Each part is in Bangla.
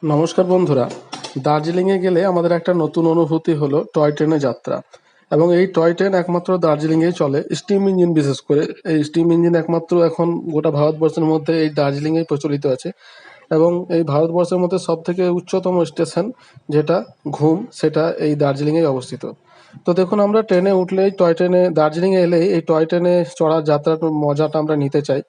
নমস্কার বন্ধুরা, দার্জিলিংয়ে গেলে আমাদের একটা নতুন অনুভূতি হলো টয় ট্রেনে যাত্রা। এবং এই টয় ট্রেন একমাত্র দার্জিলিংয়েই চলে, স্টিম ইঞ্জিন বিশেষ করে। এই স্টিম ইঞ্জিন একমাত্র এখন গোটা ভারতবর্ষের মধ্যে এই দার্জিলিংয়েই প্রচলিত আছে। এবং এই ভারতবর্ষের মধ্যে সব থেকে উচ্চতম স্টেশন যেটা ঘুম, সেটা এই দার্জিলিংয়েই অবস্থিত। তো দেখুন, আমরা ট্রেনে উঠলেই, টয় ট্রেনে দার্জিলিংয়ে এলেই এই টয় ট্রেনে চড়ার যাত্রার মজাটা আমরা নিতে চাই।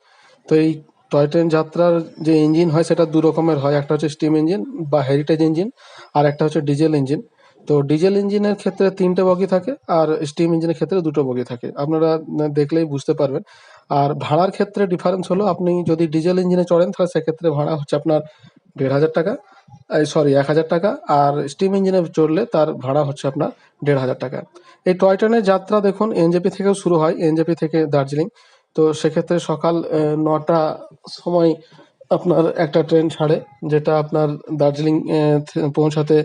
তো এই টয় ট্রেন যাত্রার যে ইঞ্জিন হয় সেটা দু রকমের হয়, একটা হচ্ছে স্টিম ইঞ্জিন বা হেরিটেজ ইঞ্জিন, আর একটা হচ্ছে ডিজেল ইঞ্জিন। তো ডিজেল ইঞ্জিনের ক্ষেত্রে 3টে বগি থাকে, আর স্টিম ইঞ্জিনের ক্ষেত্রে 2টো বগি থাকে। আপনারা দেখলেই বুঝতে পারবেন। আর ভাড়ার ক্ষেত্রে ডিফারেন্স হলো, আপনি যদি ডিজেল ইঞ্জিনে চড়েন তাহলে সেক্ষেত্রে ভাড়া হচ্ছে আপনার 1,500 টাকা, সরি 1,000 টাকা। আর স্টিম ইঞ্জিনে চড়লে তার ভাড়া হচ্ছে আপনার 1,500 টাকা। এই টয় ট্রেনের যাত্রা দেখুন এনজেপি থেকেও শুরু হয়, এনজেপি থেকে দার্জিলিং। তো সেক্ষেত্রে সকাল 9টা সময় আপনার একটা ট্রেন ছাড়ে, যেটা আপনার দার্জিলিং পৌঁছাতে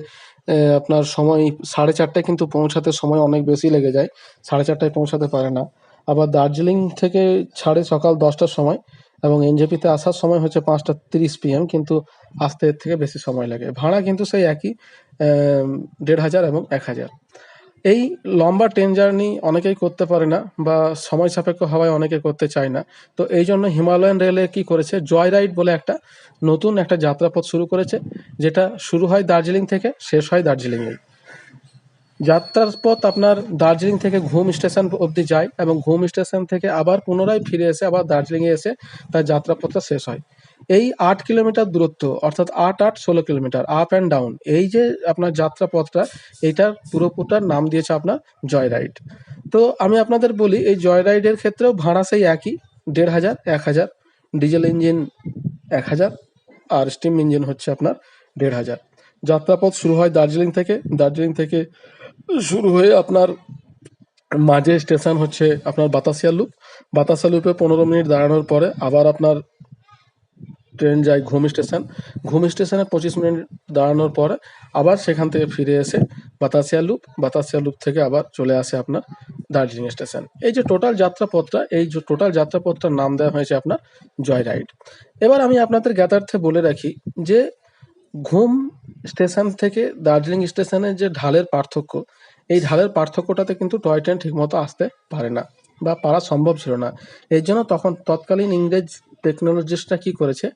আপনার সময় 4:30টায়, কিন্তু পৌঁছাতে সময় অনেক বেশি লেগে যায়, 4:30টায় পৌঁছাতে পারে না। আবার দার্জিলিং থেকে ছাড়ে সকাল 10টার সময়, এবং এনজেপিতে আসার সময় হচ্ছে 5:30 PM, কিন্তু আসতে এর থেকে বেশি সময় লাগে। ভাড়া কিন্তু সেই একই, 1,500 এবং 1,000। এই লম্বা ট্রেন জার্নি অনেকেই করতে পারে না, বা সময় সাপেক্ষ হওয়ায় অনেকে করতে চায় না। তো এই জন্য হিমালয়ান রেলে কি করেছে, জয় রাইড বলে একটা নতুন একটা যাত্রাপথ শুরু করেছে, যেটা শুরু হয় দার্জিলিং থেকে, শেষ হয় দার্জিলিংয়ে। যাত্রার পথ আপনার দার্জিলিং থেকে ঘুম স্টেশন অবধি যায়, এবং ঘুম স্টেশন থেকে আবার পুনরায় ফিরে এসে আবার দার্জিলিংয়ে এসে তার যাত্রাপথটা শেষ হয়। এই 8 কিলোমিটার দূরত্ব, অর্থাৎ 8 8 16 কিলোমিটার আপ অ্যান্ড ডাউন, এই যে আপনার যাত্রাপথটা, এইটার পুরোপুরটার নাম দিয়েছে আপনার জয় রাইড। তো আমি আপনাদের বলি, এই জয় রাইডের ক্ষেত্রেও ভাড়া সেই একই, 1,500 1,000। ডিজেল ইঞ্জিন 1,000, আর স্টিম ইঞ্জিন হচ্ছে আপনার 1,500। যাত্রাপথ শুরু হয় দার্জিলিং থেকে, দার্জিলিং থেকে শুরু হয়ে আপনার মাঝে স্টেশন হচ্ছে আপনার বাতাসিয়া লুপ। বাতাসিয়া লুপে 15 মিনিট দাঁড়ানোর পরে আবার আপনার ট্রেন যায় ঘুম স্টেশন। ঘুম স্টেশনে 25 মিনিট দাঁড়ানোর পরে আবার সেখান থেকে ফিরে এসে বাতাসিয়া লুপ, বাতাসিয়া লুপ থেকে আবার চলে আসে আপনার দার্জিলিং স্টেশন। এই যে টোটাল যাত্রাপথটা, এই যে টোটাল যাত্রাপথটার নাম দেওয়া হয়েছে আপনার জয় রাইড। এবার আমি আপনাদের জ্ঞাতার্থে বলে রাখি যে ঘুম স্টেশন থেকে দার্জিলিং স্টেশনের যে ঢালের পার্থক্য, এই ঢালের পার্থক্যটাতে কিন্তু টয় ট্রেন ঠিকমতো আসতে পারে না, বা পারা সম্ভব ছিল না। এর জন্য তখন তৎকালীন ইংরেজ টেকনোলজিস্টরা কি করেছে,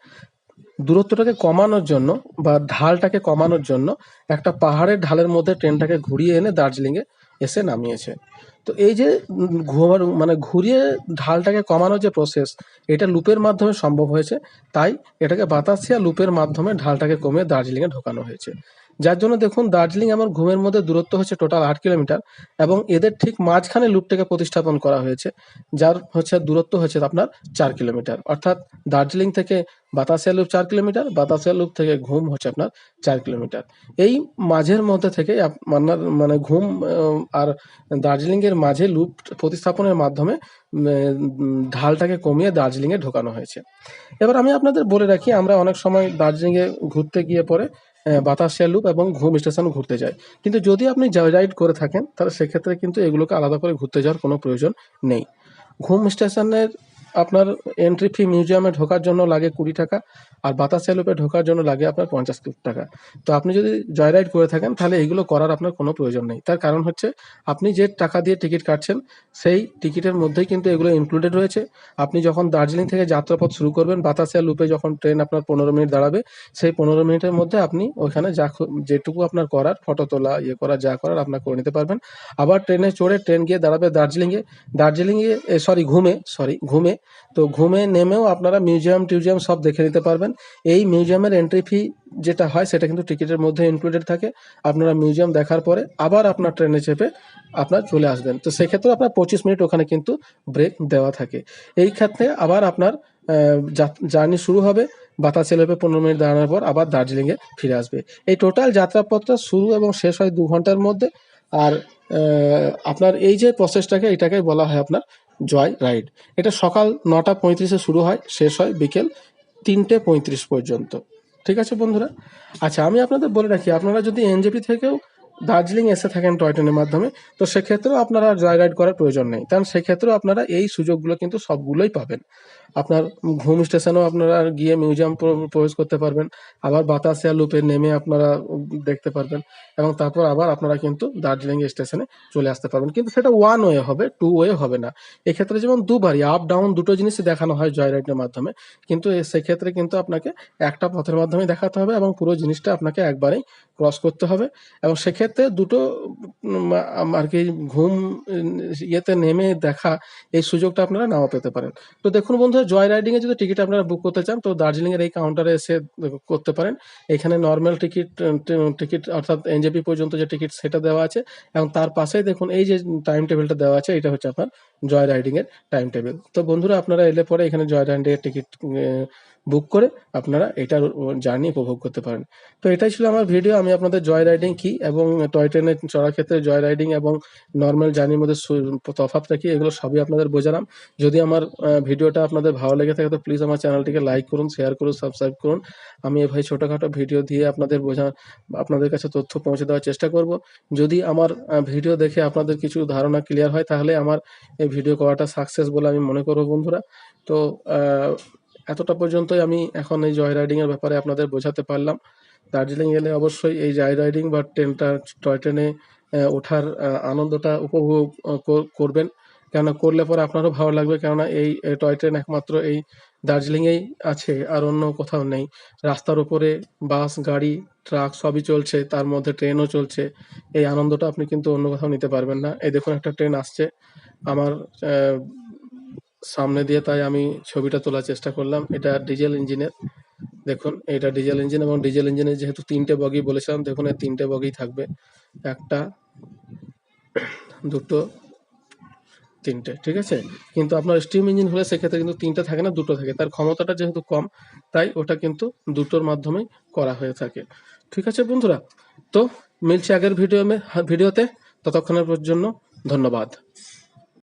দূরত্বটাকে কমানোর জন্য বা ঢালটাকে কমানোর জন্য একটা পাহাড়ের ঢালের মধ্যে ট্রেনটাকে ঘুরিয়ে এনে দার্জিলিংয়ে এসে নামিয়েছে। তো এই যে মানে ঘুরিয়ে ঢালটাকে কমানোর যে প্রসেস, এটা লুপের মাধ্যমে সম্ভব হয়েছে। তাই এটাকে বাতাসিয়া লুপের মাধ্যমে ঢালটাকে কমিয়ে দার্জিলিংয়ে ঢোকানো হয়েছে। যার জন্য দেখুন, দার্জিলিং এবং ঘুমের মধ্যে দূরত্ব হচ্ছে টোটাল 8 কিলোমিটার, এবং এদের ঠিক মাঝখানে লুপটাকে প্রতিস্থাপন করা হয়েছে, যার হচ্ছে দূরত্ব হচ্ছে আপনার 4 কিলোমিটার। অর্থাৎ দার্জিলিং থেকে Batasia loop 4 kilometre, Batasia loop থেকে ঘুম হচ্ছে আপনার 4 কিলোমিটার। এই মাঝের মধ্যে থেকে আপনার মানে ঘুম আর দার্জিলিংয়ের মাঝে লুপ প্রতিস্থাপনের মাধ্যমে ঢালটাকে কমিয়ে দার্জিলিংয়ে ঢোকানো হয়েছে। এবার আমি আপনাদের বলে রাখি, আমরা অনেক সময় দার্জিলিংয়ে ঘুরতে গিয়ে পরে বাতাসিয়া লুপ এবং ঘুম স্টেশন ঘুরতে যাই। কিন্তু যদি আপনি জয় রাইড করে থাকেন, তাহলে সেক্ষেত্রে কিন্তু এগুলোকে আলাদা করে ঘুরতে যাওয়ার কোনো প্রয়োজন নেই। ঘুম স্টেশনের আপনার এন্ট্রি ফি মিউজিয়ামে ঢোকার জন্য লাগে 20 টাকা, আর বাতাসিয়া লুপে ঢোকার জন্য লাগে আপনার 50 টাকা। তো আপনি যদি জয় রাইড করে থাকেন, তাহলে এইগুলো করার আপনার কোনো প্রয়োজন নেই। তার কারণ হচ্ছে, আপনি যে টাকা দিয়ে টিকিট কাটছেন, সেই টিকিটের মধ্যেই কিন্তু এগুলো ইনক্লুডেড রয়েছে। আপনি যখন দার্জিলিং থেকে যাত্রাপথ শুরু করবেন, বাতাসিয়া লুপে যখন ট্রেন আপনার 15 মিনিট দাঁড়াবে, সেই 15 মিনিটের মধ্যে আপনি ওইখানে যেটুকু আপনার করার, ফটো তোলা, ইয়ে করা, যা করার আপনার করে নিতে পারবেন। আবার ট্রেনে চড়ে ট্রেন গিয়ে দাঁড়াবে দার্জিলিংয়ে ঘুমে। তো ঘুমে নেমেও আপনারা মিউজিয়াম টিউজিয়াম সব দেখে নিতে পারবেন। এই মিউজিয়ামের এন্ট্রি ফি যেটা হয়, সেটা কিন্তু টিকিটের মধ্যে ইনক্লুডেড থাকে। আপনারা মিউজিয়াম দেখার পরে আবার আপনার ট্রেনে চেপে আপনার চলে আসবেন। তো সেক্ষেত্রে আপনার 25 মিনিট ওখানে কিন্তু ব্রেক দেওয়া থাকে। এই ক্ষেত্রে আবার আপনার জার্নি শুরু হবে, বাতাসিয়া লুপে 15 মিনিট দাঁড়ানোর পর আবার দার্জিলিংয়ে ফিরে আসবে। এই টোটাল যাত্রাপথটা শুরু এবং শেষ হয় 2 ঘন্টার মধ্যে। আর আপনার এই যে প্রসেসটাকে, এটাকে বলা হয় আপনার জয় রাইড। এটা সকাল 9:35-এ শুরু হয়, শেষ হয় বিকেল 3:35 পর্যন্ত। ঠিক আছে বন্ধুরা? আচ্ছা, আমি আপনাদের বলে রাখি, আপনারা যদি এনজেপি থেকেও দার্জিলিং এসে থাকেন টয় ট্রেনের মাধ্যমে, তো সেক্ষেত্রেও আপনারা জয় রাইড করার প্রয়োজন নেই, কারণ সেক্ষেত্রেও আপনারা এই সুযোগগুলো কিন্তু সবগুলোই পাবেন। আপনার ঘুম স্টেশনেও আপনারা গিয়ে মিউজিয়াম প্রবেশ করতে পারবেন, আবার বাতাসিয়া লুপে নেমে আপনারা দেখতে পারবেন, এবং তারপর আবার আপনারা কিন্তু দার্জিলিং স্টেশনে চলে আসতে পারবেন। কিন্তু সেটা ওয়ান ওয়ে হবে, টু ওয়ে হবে না। এক্ষেত্রে যেমন দুবারই আপ ডাউন দুটো জিনিসই দেখানো হয় জয় রাইডের মাধ্যমে, কিন্তু সেক্ষেত্রে কিন্তু আপনাকে একটা পথের মাধ্যমে দেখাতে হবে এবং পুরো জিনিসটা আপনাকে একবারেই ক্রস করতে হবে। এবং সেক্ষেত্রে দুটো আর কি ঘুম ইয়েতে নেমে দেখা এই সুযোগটা আপনারা নাও পেতে পারেন। তো দেখুন বন্ধুরা, জয় রাইডিং এ যদি টিকিট আপনারা বুক করতে চান তো দার্জিলিং এর এই কাউন্টারে এসে করতে পারেন। এখানে নর্মাল টিকিট টিকিট অর্থাৎ এনজেপি পর্যন্ত যে টিকিট সেটা দেওয়া আছে, এবং তার পাশেই দেখুন এই যে টাইম টেবিলটা দেওয়া আছে, এটা হচ্ছে আপনার জয় রাইডিং এর টাইম টেবিল। তো বন্ধুরা, আপনারা এলে পরে এখানে জয় রাইডিং এর টিকিট বুক করে আপনারা এটার জার্নি উপভোগ করতে পারেন। তো এটাই ছিল আমার ভিডিও। আমি আপনাদের জয় রাইডিং কি এবং টয় ট্রেনে চড়ার ক্ষেত্রে জয় রাইডিং এবং নর্মাল জার্নির মধ্যে তফাৎটা কি, এগুলো সবই আপনাদের বোঝালাম। যদি আমার ভিডিওটা আপনাদের ভালো লেগে থাকে তো প্লিজ আমার চ্যানেলটিকে লাইক করুন, শেয়ার করুন, সাবস্ক্রাইব করুন। আমি এভাবে ছোটোখাটো ভিডিও দিয়ে আপনাদের কাছে তথ্য পৌঁছে দেওয়ার চেষ্টা করব। যদি আমার ভিডিও দেখে আপনাদের কিছু ধারণা ক্লিয়ার হয় তাহলে আমার এই ভিডিও করাটা সাকসেস বলে আমি মনে করব বন্ধুরা। তো এতটা পর্যন্তই আমি এখন এই জয় রাইডিং এর ব্যাপারে আপনাদের বোঝাতে পারলাম। দার্জিলিং এলে অবশ্যই এই জয় রাইডিং বা টয় ট্রেনে ওঠার আনন্দটা উপভোগ করবেন, কেননা করলে পরে আপনারও ভালো লাগবে। কেননা এই টয় ট্রেন একমাত্র এই দার্জিলিংয়েই আছে, আর অন্য কোথাও নেই। রাস্তার উপরে বাস, গাড়ি, ট্রাক সবই চলছে, তার মধ্যে ট্রেনও চলছে। এই আনন্দটা আপনি কিন্তু অন্য কোথাও নিতে পারবেন না। এই দেখুন একটা ট্রেন আসছে আমার সামনে দিয়ে, তাই আমি ছবিটা তোলার চেষ্টা করলাম। এটা ডিজেল ইঞ্জিনের, দেখুন এটা ডিজেল ইঞ্জিন, এবং ডিজেল ইঞ্জিনের যেহেতু 3টে বগি বলেছিলাম, দেখুন এই 3টে বগি থাকবে, একটা, দুটো, 3টে, ঠিক আছে। কিন্তু আপনার স্টিম ইঞ্জিন হলে সেক্ষেত্রে কিন্তু 3টে থাকে না, 2টো থাকে। তার ক্ষমতাটা যেহেতু কম, তাই ওটা কিন্তু 2টোর মাধ্যমেই করা হয়ে থাকে। ঠিক আছে বন্ধুরা, তো মিলছে আগের ভিডিওতে। ততক্ষণের জন্য ধন্যবাদ।